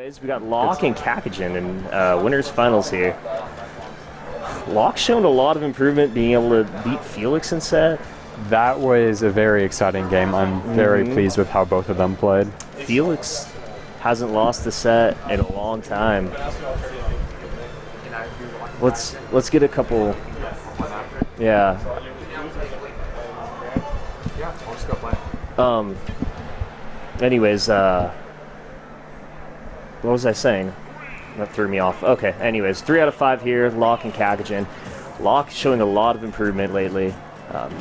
Anyways, we got Locke and Cacogen in winners finals here. Locke's shown a lot of improvement, being able to beat Felix in set. That was a very exciting game. I'm very pleased with how both of them played. Felix hasn't lost a set in a long time. Let's get a couple. Yeah. Anyways, what was I saying? That threw me off. Okay, anyways, 3 out of 5 here, Locke and Cacogen. Locke showing a lot of improvement lately,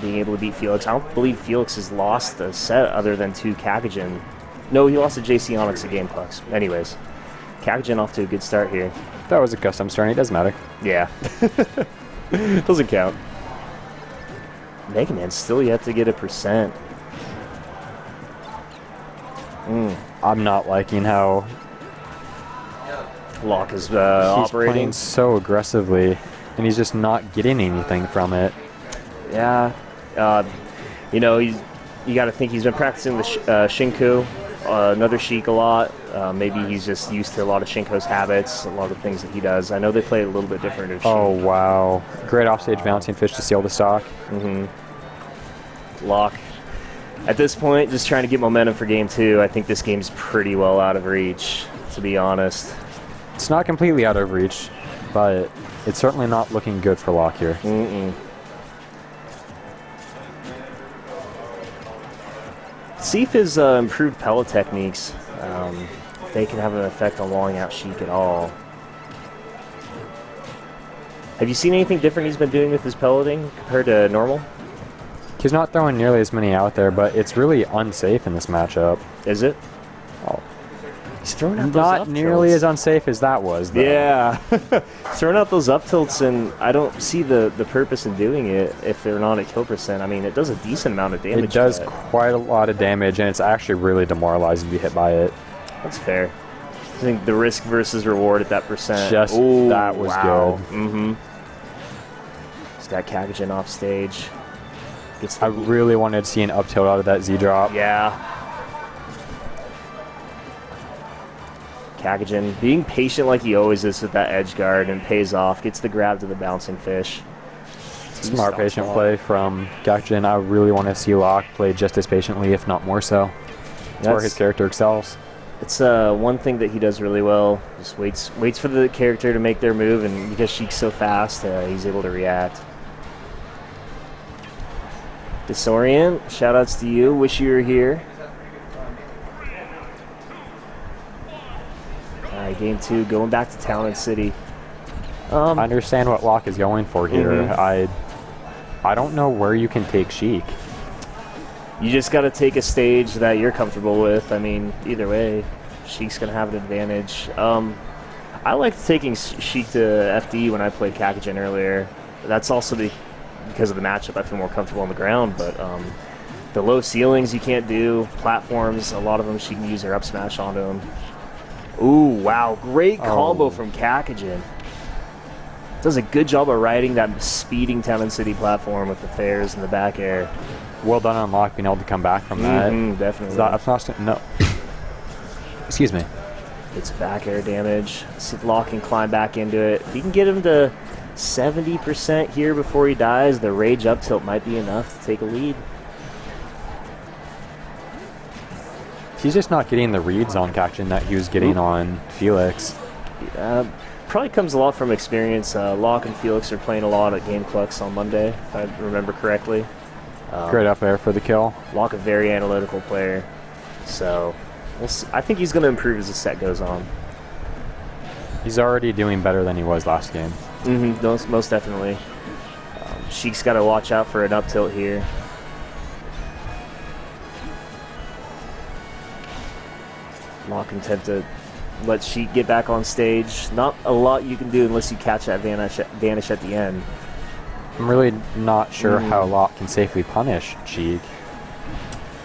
being able to beat Felix. I don't believe Felix has lost a set other than to Cacogen. No, he lost to JC Onyx at GamePlex. Anyways, Cacogen off to a good start here. That was a custom start. It doesn't matter. Yeah. Doesn't count. Megaman still yet to get a percent. I'm not liking how Locke is he's operating playing so aggressively, and he's just not getting anything from it. Yeah, you know, you got to think he's been practicing the Shinku, another Sheik a lot. Maybe he's just used to a lot of Shinko's habits, a lot of things that he does. I know they play a little bit different. Of oh wow! Great offstage bouncing fish to seal the stock. Locke, at this point, just trying to get momentum for game 2. I think this game's pretty well out of reach, to be honest. It's not completely out of reach, but it's certainly not looking good for Locke here. See if his improved pellet techniques, if they can have an effect on walling out Sheik at all. Have you seen anything different he's been doing with his pelleting compared to normal? He's not throwing nearly as many out there, but it's really unsafe in this matchup. Is it? Oh. He's throwing out not those nearly as unsafe as that was, though. Yeah. Throwing out those up tilts, and I don't see the purpose in doing it if they're not at kill percent. I mean, it does a decent amount of damage. It does quite a lot of damage, and it's actually really demoralizing to be hit by it. That's fair. I think the risk versus reward at that percent. Just that was good. He's got Cacogen off stage. I really wanted to see an up tilt out of that Z drop. Yeah. Cacogen being patient like he always is with that edge guard, and pays off. Gets the grab to the bouncing fish. Smart patient play from Cacogen. I really want to see Locke play just as patiently, if not more so. That's where his character excels. It's one thing that he does really well. Just waits for the character to make their move, and because Sheik's so fast, he's able to react. Disorient, shoutouts to you. Wish you were here. All right, game 2, going back to Town and City. I understand what Locke is going for here. I don't know where you can take Sheik. You just got to take a stage that you're comfortable with. I mean, either way, Sheik's going to have an advantage. I liked taking Sheik to FD when I played Cacogen earlier. That's also because of the matchup. I feel more comfortable on the ground, but the low ceilings you can't do. Platforms, a lot of them she can use her up smash onto them. Ooh, wow, great combo from Cacogen. Does a good job of riding that speeding Town and City platform with the fairs and the back air. Well done on Locke being able to come back from that. Definitely. No. Excuse me. It's back air damage. See if Locke can climb back into it. If he can get him to 70% here before he dies, the rage up tilt might be enough to take a lead. He's just not getting the reads on Cacogen that he was getting on Felix. Probably comes a lot from experience. Locke and Felix are playing a lot at GamePlex on Monday, if I remember correctly. Great up air for the kill. Locke, a very analytical player. So we'll see. I think he's going to improve as the set goes on. He's already doing better than he was last game. Most definitely. Sheik's got to watch out for an up tilt here. Locke intent to let Sheik get back on stage. Not a lot you can do unless you catch that vanish at the end. I'm really not sure how Locke can safely punish Sheik.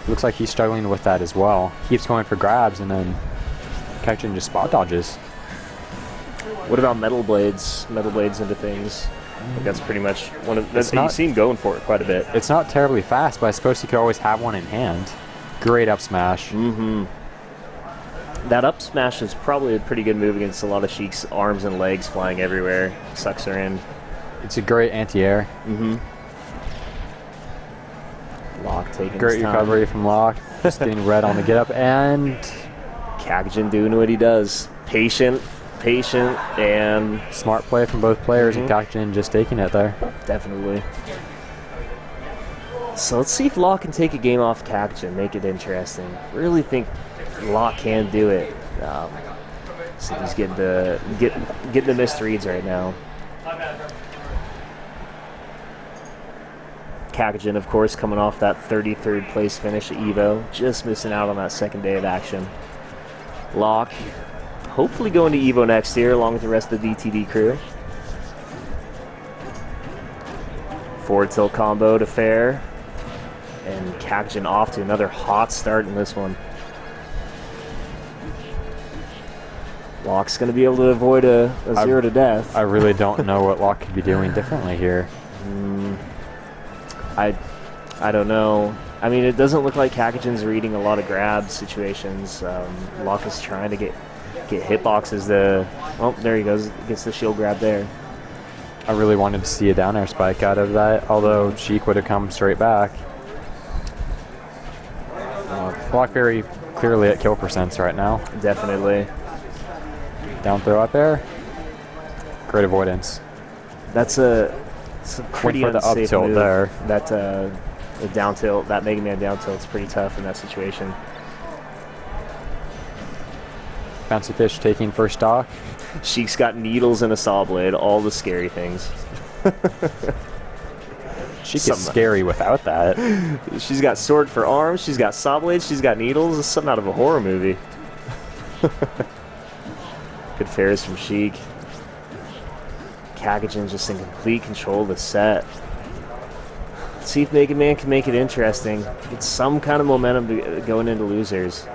Looks like he's struggling with that as well. Keeps going for grabs, and then Cacogen just spot dodges. What about metal blades? Metal blades into things. I think that's pretty much one of that's you see him going for it quite a bit. It's not terribly fast, but I suppose he could always have one in hand. Great up smash. That up smash is probably a pretty good move against a lot of Sheik's arms and legs flying everywhere. Sucks her in. It's a great anti-air. Locke taking Great his time. recovery from Locke. Just getting red on the get up, and Cacogen doing what he does. Patient, and smart play from both players, and Cacogen just taking it there. definitely. So let's see if Locke can take a game off Cacogen, make it interesting. Really think Locke can do it. So he's getting the missed reads right now. Cacogen, of course, coming off that 33rd place finish at EVO, just missing out on that second day of action. Locke, hopefully going to EVO next year, along with the rest of the DtD crew. Forward tilt combo to fair, and Cacogen off to another hot start in this one. Locke's going to be able to avoid a 0 to death. I really don't know what Locke could be doing differently here. I don't know. I mean, it doesn't look like Cacogen's reading a lot of grab situations. Locke is trying to get hitboxes. Oh, there he goes. Gets the shield grab there. I really wanted to see a down air spike out of that, although Sheik would have come straight back. Locke very clearly at kill percents right now. Definitely. Down throw up air. Great avoidance. It's a pretty Went for the up unsafe tilt move. there. That the down tilt, that Megaman down tilt's pretty tough in that situation. Sm4sh taking first stock. Sheik's got needles and a saw blade, all the scary things. Sheik is scary without that. She's got sword for arms, she's got saw blades, she's got needles. It's something out of a horror movie. Good fairs from Sheik. Cacogen just in complete control of the set. Let's see if Megaman can make it interesting. Get some kind of momentum going into losers.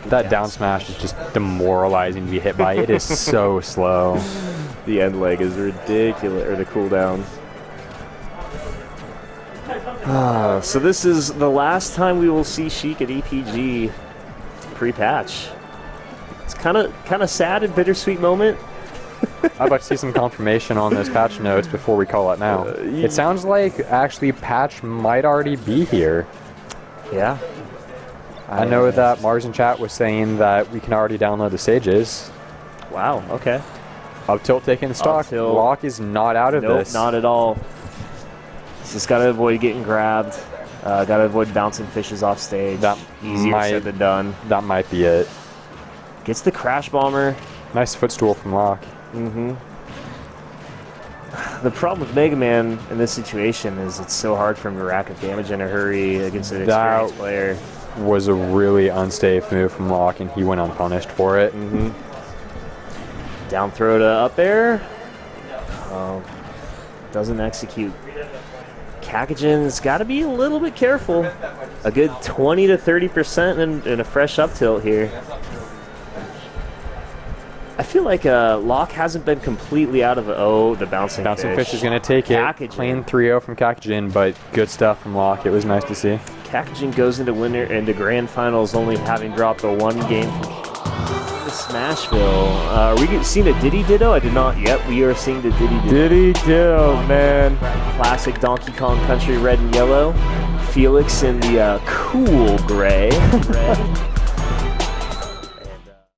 That down smash is just demoralizing to be hit by. It is so slow. The end leg is ridiculous, or the cooldown. So this is the last time we will see Sheik at ePG pre-patch. It's kind of sad and bittersweet moment. I'd like to see some confirmation on those patch notes before we call it now. It sounds like actually patch might already be here. Yeah. I know that Mars in chat was saying that we can already download the stages. Wow, okay. Up tilt taking the stock. tilt. Locke is not out of this. Nope, not at all. Just got to avoid getting grabbed. Got to avoid bouncing fishes off stage. That Easier said than done. That might be it. Gets the crash bomber. Nice footstool from Locke. The problem with Megaman in this situation is it's so hard for him to rack up damage in a hurry against an experienced player. Was a really unsafe move from Locke, and he went unpunished for it. Down throw to up air. Doesn't execute. Cacogen's got to be a little bit careful. A good 20 to 30% in a fresh up tilt here. I feel like Locke hasn't been completely out of the bouncing Fish is going to take it. Clean 3-0 from Cacogen, but good stuff from Locke. It was nice to see. Cacogen goes into grand finals only having dropped the one game from Smashville. Are we seeing a Diddy Ditto? I did not yet. We are seeing the Diddy Ditto. Diddy Ditto, man. Classic Donkey Kong Country red and yellow. Felix in the cool gray. Red.